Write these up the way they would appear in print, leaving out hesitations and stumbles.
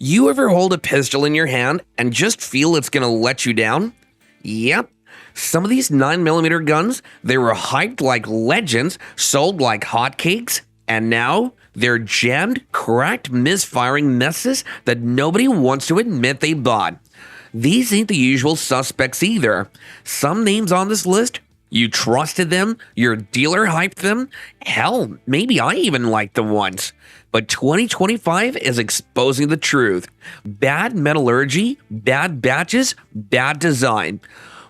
You ever hold a pistol in your hand and just feel it's gonna let you down? Yep. Some of these 9mm guns, they were hyped like legends, sold like hotcakes, and now they're jammed, cracked, misfiring messes that nobody wants to admit they bought. These ain't the usual suspects either. Some names on this list, you trusted them, your dealer hyped them, hell, maybe I even liked them once. But 2025 is exposing the truth. Bad metallurgy, bad batches, bad design.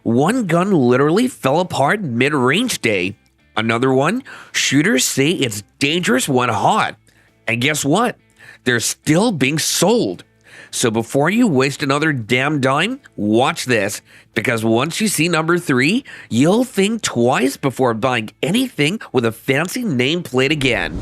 One gun literally fell apart mid-range day. Another one, shooters say it's dangerous when hot. And guess what? They're still being sold. So before you waste another damn dime, watch this. Because once you see number 3, you'll think twice before buying anything with a fancy nameplate again.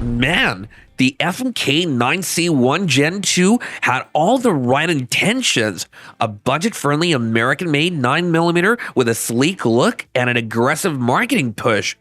Man, the FMK 9C1 Gen 2 had all the right intentions. A budget-friendly American-made 9mm with a sleek look and an aggressive marketing push.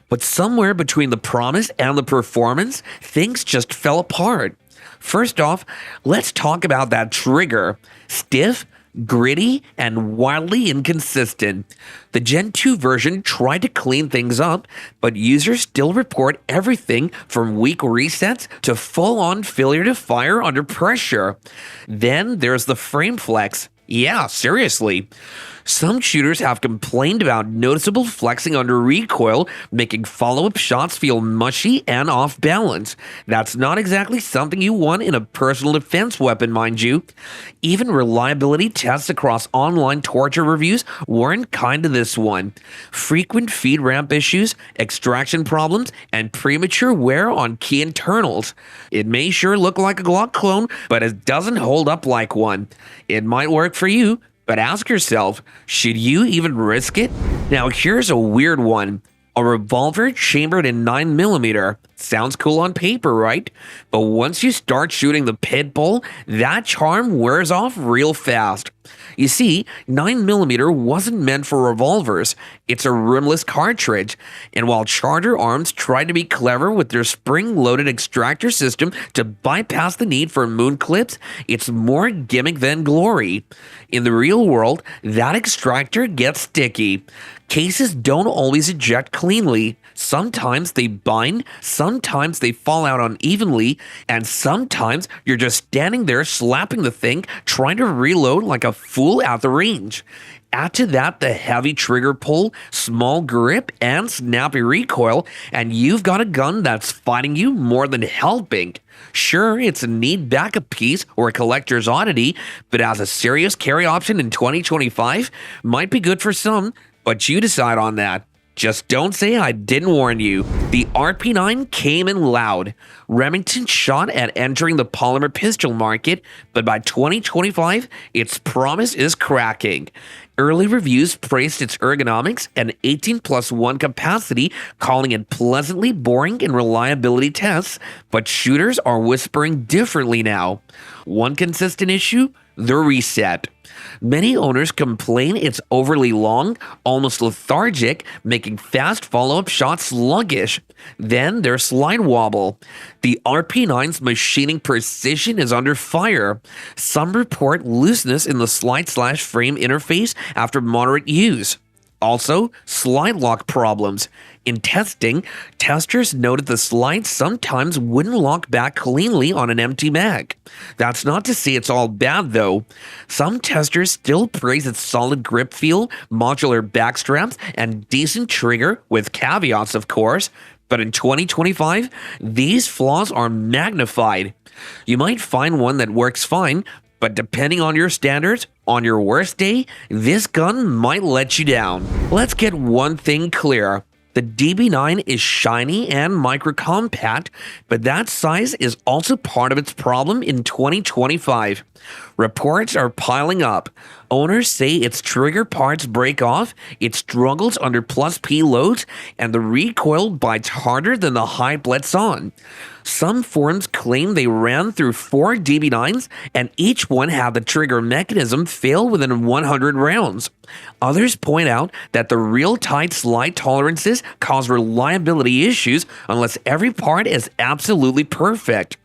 But somewhere between the promise and the performance, things just fell apart. First off, let's talk about that trigger. Stiff, gritty, and wildly inconsistent. The Gen 2 version tried to clean things up, but users still report everything from weak resets to full-on failure to fire under pressure. Then there's the frame flex. Yeah, seriously. Some shooters have complained about noticeable flexing under recoil, making follow-up shots feel mushy and off balance. That's not exactly something you want in a personal defense weapon, mind you. Even reliability tests across online torture reviews weren't kind to this one. Frequent feed ramp issues, extraction problems, and premature wear on key internals. It may sure look like a Glock clone, but it doesn't hold up like one. It might work for you, but ask yourself, should you even risk it? Now here's a weird one. A revolver chambered in 9mm. Sounds cool on paper, right? But once you start shooting the pit bull, that charm wears off real fast. You see, 9mm wasn't meant for revolvers. It's a rimless cartridge. And while Charter Arms tried to be clever with their spring-loaded extractor system to bypass the need for moon clips, it's more gimmick than glory. In the real world, that extractor gets sticky. Cases don't always eject cleanly. Sometimes they bind, sometimes they fall out unevenly, and sometimes you're just standing there slapping the thing, trying to reload like a fool at the range. Add to that the heavy trigger pull, small grip, and snappy recoil, and you've got a gun that's fighting you more than helping. Sure, it's a neat backup piece or a collector's oddity, but as a serious carry option in 2025, might be good for some, but you decide on that. Just don't say I didn't warn you. The RP9 came in loud. Remington shot at entering the polymer pistol market, but by 2025, its promise is cracking. Early reviews praised its ergonomics and 18+1 capacity, calling it pleasantly boring in reliability tests, but shooters are whispering differently now. One consistent issue? The reset. Many owners complain it's overly long, almost lethargic, making fast follow-up shots sluggish. Then there's slide wobble. The RP9's machining precision is under fire. Some report looseness in the slide/frame interface after moderate use. Also, slide lock problems. In testing, testers noted the slide sometimes wouldn't lock back cleanly on an empty mag. That's not to say it's all bad though. Some testers still praise its solid grip feel, modular backstraps, and decent trigger, with caveats of course. But in 2025, these flaws are magnified. You might find one that works fine, but depending on your standards, on your worst day, this gun might let you down. Let's get one thing clear. The DB9 is shiny and micro-compact, but that size is also part of its problem in 2025. Reports are piling up. Owners say its trigger parts break off, it struggles under plus P loads, and the recoil bites harder than the hype lets on. Some forums claim they ran through 4 DB9s, and each one had the trigger mechanism fail within 100 rounds. Others point out that the real tight slide tolerances cause reliability issues unless every part is absolutely perfect.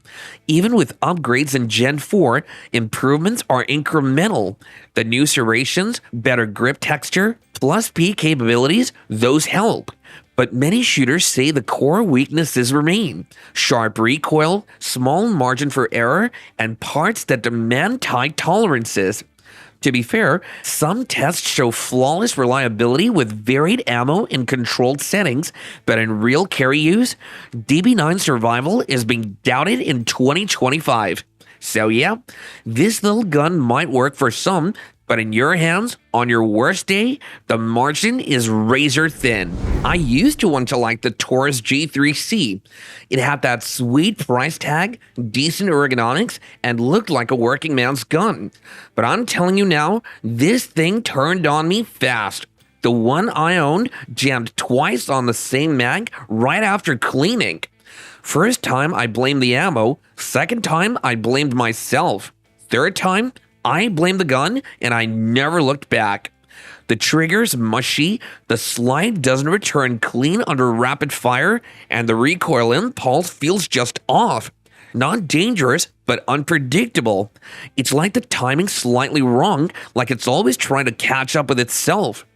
Even with upgrades in Gen 4, improvements are incremental. The new serrations, better grip texture, plus P capabilities, those help. But many shooters say the core weaknesses remain: sharp recoil, small margin for error, and parts that demand tight tolerances. To be fair, some tests show flawless reliability with varied ammo in controlled settings, but in real carry use, DB9 survival is being doubted in 2025. So yeah, this little gun might work for some, but in your hands, on your worst day, the margin is razor thin. I used to want to like the Taurus G3C. It had that sweet price tag, decent ergonomics, and looked like a working man's gun. But I'm telling you now, this thing turned on me fast. The one I owned jammed twice on the same mag right after cleaning. First time, I blamed the ammo. Second time, I blamed myself. Third time, I blamed the gun, and I never looked back. The trigger's mushy, the slide doesn't return clean under rapid fire, and the recoil impulse feels just off. Not dangerous, but unpredictable. It's like the timing's slightly wrong, like it's always trying to catch up with itself.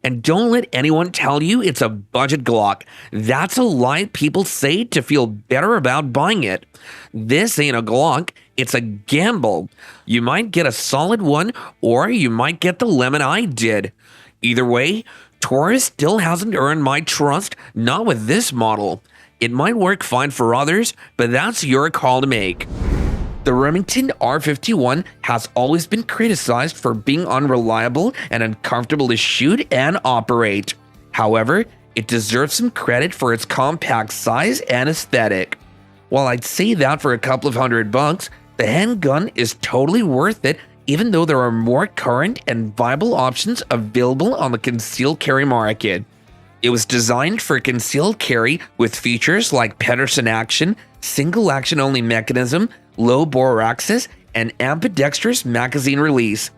And don't let anyone tell you it's a budget Glock. That's a lie people say to feel better about buying it. This ain't a Glock, it's a gamble. You might get a solid one, or you might get the lemon I did. Either way, Taurus still hasn't earned my trust, not with this model. It might work fine for others, but that's your call to make. The Remington R51 has always been criticized for being unreliable and uncomfortable to shoot and operate. However, it deserves some credit for its compact size and aesthetic. While I'd say that for a couple of $100, the handgun is totally worth it, even though there are more current and viable options available on the concealed carry market. It was designed for concealed carry with features like Pedersen action, single action only mechanism, low bore access, and ambidextrous magazine release.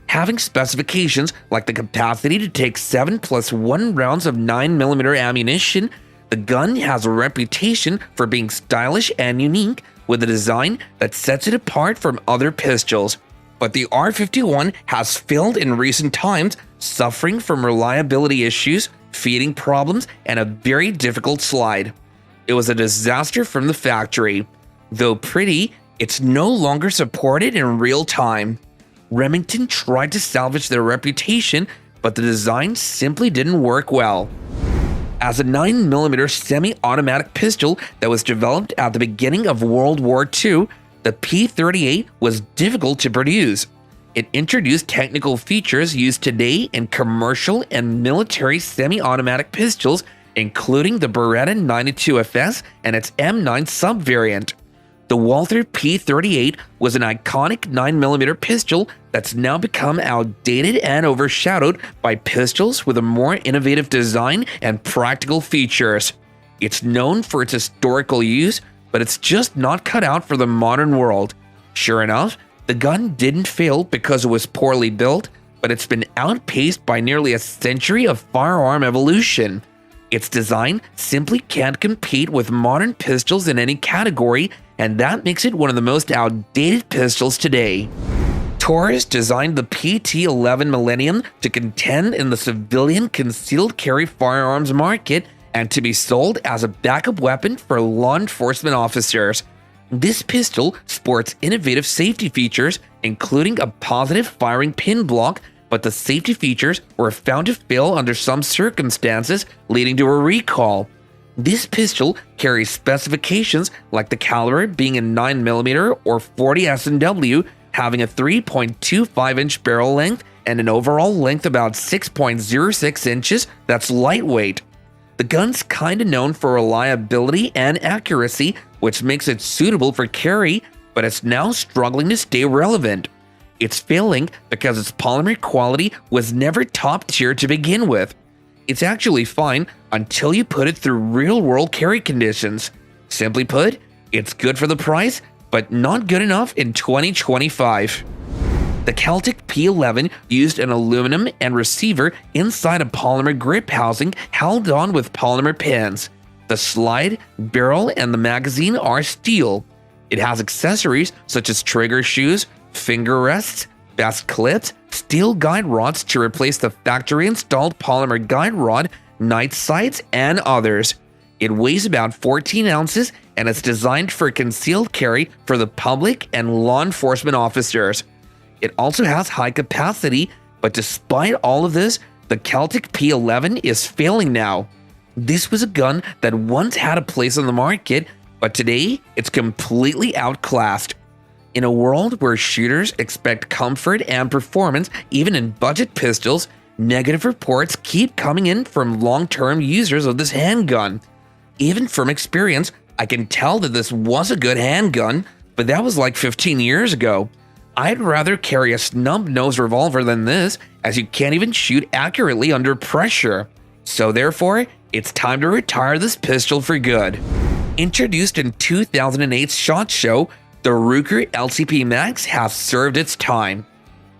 Having specifications like the capacity to take 7+1 rounds of 9mm ammunition, the gun has a reputation for being stylish and unique, with a design that sets it apart from other pistols. But the R51 has failed in recent times, suffering from reliability issues, feeding problems, and a very difficult slide. It was a disaster from the factory. Though pretty, it's no longer supported in real time. Remington tried to salvage their reputation, but the design simply didn't work well. As a 9mm semi-automatic pistol that was developed at the beginning of World War II, the P38 was difficult to produce. It introduced technical features used today in commercial and military semi-automatic pistols, including the Beretta 92FS and its M9 subvariant. The Walther P38 was an iconic 9mm pistol that's now become outdated and overshadowed by pistols with a more innovative design and practical features. It's known for its historical use, but it's just not cut out for the modern world. Sure enough, the gun didn't fail because it was poorly built, but it's been outpaced by nearly a century of firearm evolution. Its design simply can't compete with modern pistols in any category, and that makes it one of the most outdated pistols today. Taurus designed the PT-11 Millennium to contend in the civilian concealed carry firearms market and to be sold as a backup weapon for law enforcement officers. This pistol sports innovative safety features, including a positive firing pin block, but the safety features were found to fail under some circumstances, leading to a recall. This pistol carries specifications like the caliber being a 9mm or 40 S&W, having a 3.25-inch barrel length and an overall length about 6.06 inches that's lightweight. The gun's kinda known for reliability and accuracy, which makes it suitable for carry, but it's now struggling to stay relevant. It's failing because its polymer quality was never top tier to begin with. It's actually fine until you put it through real-world carry conditions. Simply put, it's good for the price, but not good enough in 2025. The Celtic P11 used an aluminum and receiver inside a polymer grip housing held on with polymer pins. The slide, barrel, and the magazine are steel. It has accessories such as trigger shoes, finger rests, best clips, steel guide rods to replace the factory-installed polymer guide rod, night sights, and others. It weighs about 14 ounces and is designed for concealed carry for the public and law enforcement officers. It also has high capacity, but despite all of this, the Celtic P11 is failing now. This was a gun that once had a place on the market, but today it's completely outclassed. In a world where shooters expect comfort and performance even in budget pistols, negative reports keep coming in from long-term users of this handgun. Even from experience, I can tell that this was a good handgun, but that was like 15 years ago. I'd rather carry a snub-nosed revolver than this, as you can't even shoot accurately under pressure. So therefore, it's time to retire this pistol for good. Introduced in 2008's SHOT Show, the Ruger LCP Max has served its time.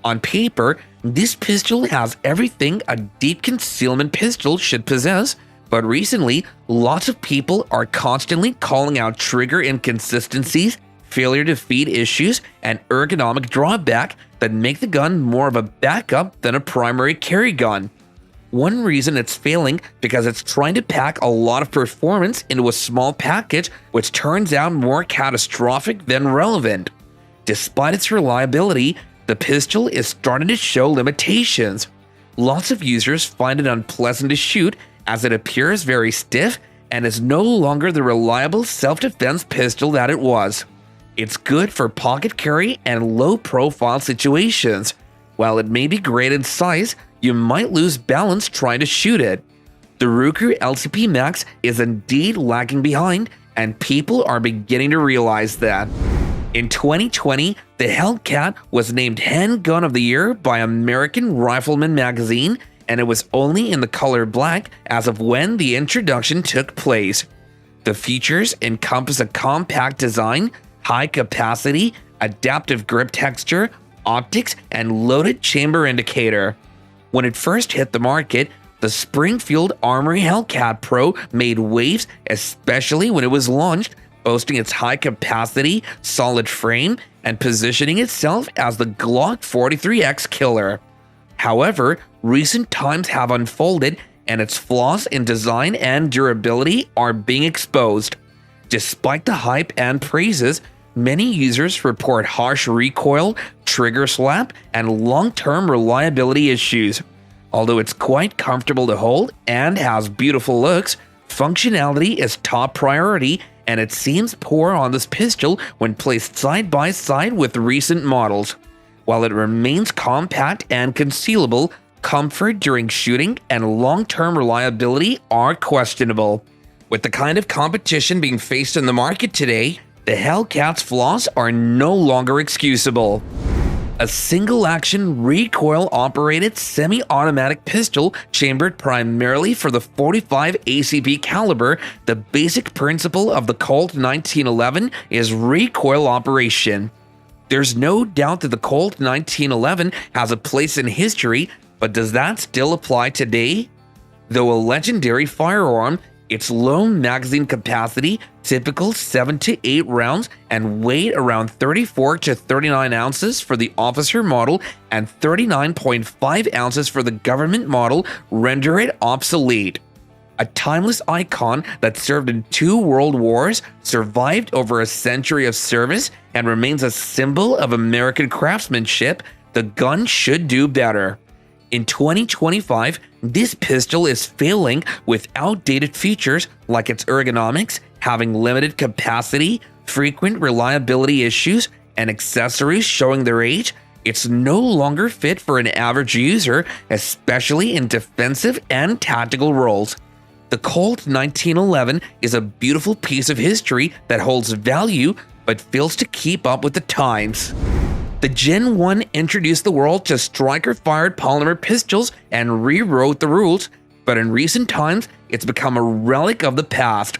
On paper, this pistol has everything a deep concealment pistol should possess, but recently, lots of people are constantly calling out trigger inconsistencies, failure to feed issues, and ergonomic drawback that make the gun more of a backup than a primary carry gun. One reason it's failing because it's trying to pack a lot of performance into a small package, which turns out more catastrophic than relevant. Despite its reliability, the pistol is starting to show limitations. Lots of users find it unpleasant to shoot as it appears very stiff and is no longer the reliable self-defense pistol that it was. It's good for pocket carry and low-profile situations. While it may be great in size, you might lose balance trying to shoot it. The Ruger LCP Max is indeed lagging behind, and people are beginning to realize that. In 2020, the Hellcat was named Handgun of the Year by American Rifleman magazine, and it was only in the color black as of when the introduction took place. The features encompass a compact design, high capacity, adaptive grip texture, optics, and loaded chamber indicator. When it first hit the market, the Springfield Armory Hellcat Pro made waves, especially when it was launched, boasting its high capacity, solid frame, and positioning itself as the Glock 43X killer. However, recent times have unfolded and its flaws in design and durability are being exposed. Despite the hype and praises, many users report harsh recoil, trigger slap, and long-term reliability issues. Although it's quite comfortable to hold and has beautiful looks, functionality is top priority, and it seems poor on this pistol when placed side by side with recent models. While it remains compact and concealable, comfort during shooting and long-term reliability are questionable. With the kind of competition being faced in the market today, the Hellcat's flaws are no longer excusable. A single-action, recoil-operated semi-automatic pistol chambered primarily for the .45 ACP caliber, the basic principle of the Colt 1911 is recoil operation. There's no doubt that the Colt 1911 has a place in history, but does that still apply today? Though a legendary firearm, its low magazine capacity, typical 7 to 8 rounds, and weight around 34 to 39 ounces for the officer model and 39.5 ounces for the government model render it obsolete. A timeless icon that served in 2 world wars, survived over a century of service, and remains a symbol of American craftsmanship, the gun should do better. In 2025, this pistol is failing with outdated features like its ergonomics, having limited capacity, frequent reliability issues, and accessories showing their age. It's no longer fit for an average user, especially in defensive and tactical roles. The Colt 1911 is a beautiful piece of history that holds value but fails to keep up with the times. The Gen 1 introduced the world to striker-fired polymer pistols and rewrote the rules, but in recent times, it's become a relic of the past.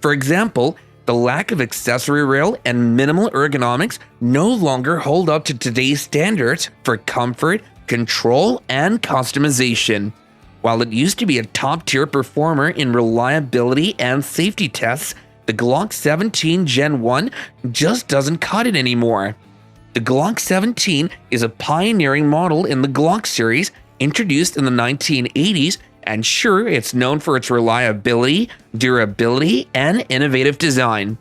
For example, the lack of accessory rail and minimal ergonomics no longer hold up to today's standards for comfort, control, and customization. While it used to be a top-tier performer in reliability and safety tests, the Glock 17 Gen 1 just doesn't cut it anymore. The Glock 17 is a pioneering model in the Glock series, introduced in the 1980s, and sure, it's known for its reliability, durability, and innovative design.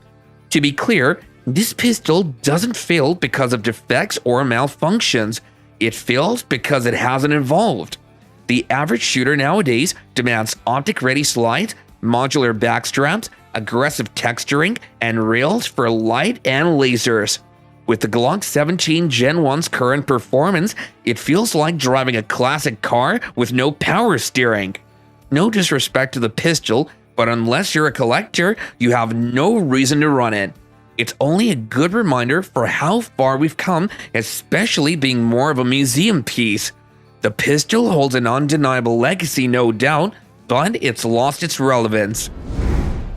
To be clear, this pistol doesn't fail because of defects or malfunctions. It fails because it hasn't evolved. The average shooter nowadays demands optic-ready slides, modular backstraps, aggressive texturing, and rails for light and lasers. With the Glock 17 Gen 1's current performance, it feels like driving a classic car with no power steering. No disrespect to the pistol, but unless you're a collector, you have no reason to run it. It's only a good reminder for how far we've come, especially being more of a museum piece. The pistol holds an undeniable legacy, no doubt, but it's lost its relevance.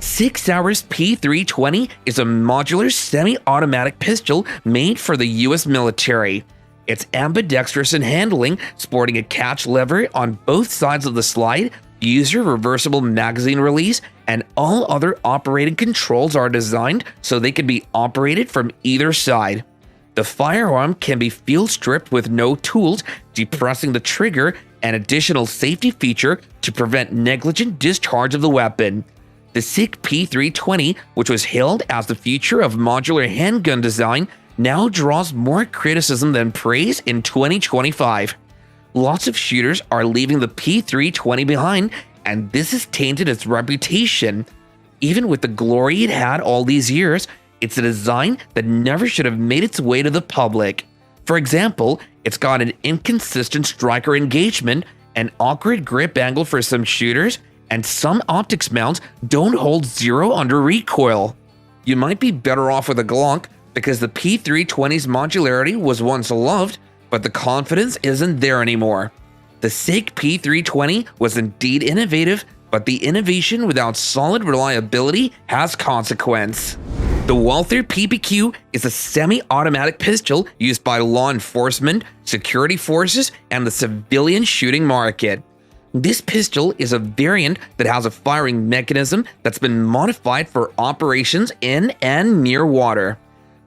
6 Hours P320 is a modular semi-automatic pistol made for the US military. It's ambidextrous in handling, sporting a catch lever on both sides of the slide, user reversible magazine release, and all other operating controls are designed so they can be operated from either side. The firearm can be field stripped with no tools, depressing the trigger, an additional safety feature to prevent negligent discharge of the weapon. The SICK P320, which was hailed as the future of modular handgun design, now draws more criticism than praise in 2025. Lots of shooters are leaving the P320 behind, and this has tainted its reputation. Even with the glory it had all these years, it's a design that never should have made its way to the public. For example, it's got an inconsistent striker engagement, an awkward grip angle for some shooters, and some optics mounts don't hold zero under recoil. You might be better off with a Glock because the P320's modularity was once loved, but the confidence isn't there anymore. The SICK P320 was indeed innovative, but the innovation without solid reliability has consequence. The Walther PPQ is a semi-automatic pistol used by law enforcement, security forces, and the civilian shooting market. This pistol is a variant that has a firing mechanism that's been modified for operations in and near water.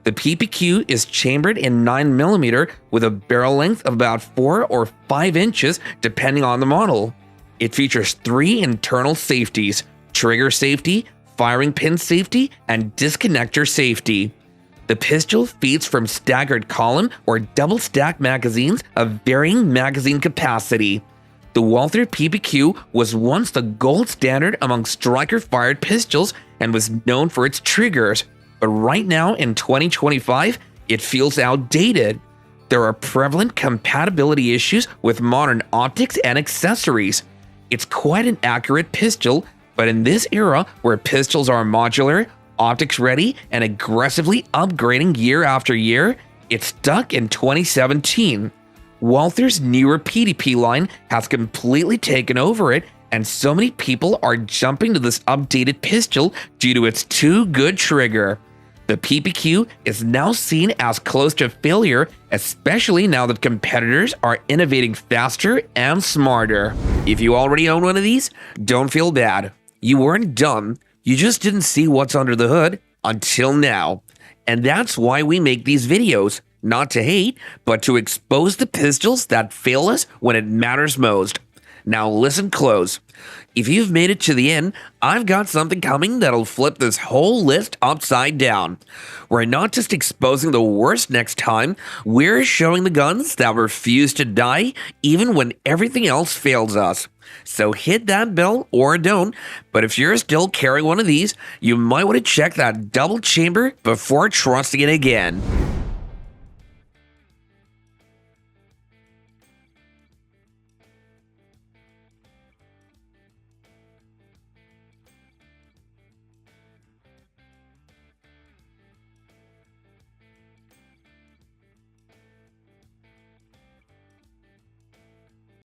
The PPQ is chambered in 9mm with a barrel length of about 4 or 5 inches depending on the model. It features 3 internal safeties: trigger safety, firing pin safety, and disconnector safety. The pistol feeds from staggered column or double-stack magazines of varying magazine capacity. The Walther PPQ was once the gold standard among striker-fired pistols and was known for its triggers, but right now in 2025, it feels outdated. There are prevalent compatibility issues with modern optics and accessories. It's quite an accurate pistol, but in this era where pistols are modular, optics ready, and aggressively upgrading year after year, it's stuck in 2017. Walther's newer PDP line has completely taken over it, and so many people are jumping to this updated pistol due to its too good trigger. The PPQ is now seen as close to failure, especially now that competitors are innovating faster and smarter. If you already own one of these, don't feel bad. You weren't dumb, you just didn't see what's under the hood until now. And that's why we make these videos. Not to hate, but to expose the pistols that fail us when it matters most. Now listen close. If you've made it to the end, I've got something coming that'll flip this whole list upside down. We're not just exposing the worst next time, we're showing the guns that refuse to die even when everything else fails us. So hit that bell or don't, but if you're still carrying one of these, you might want to check that double chamber before trusting it again.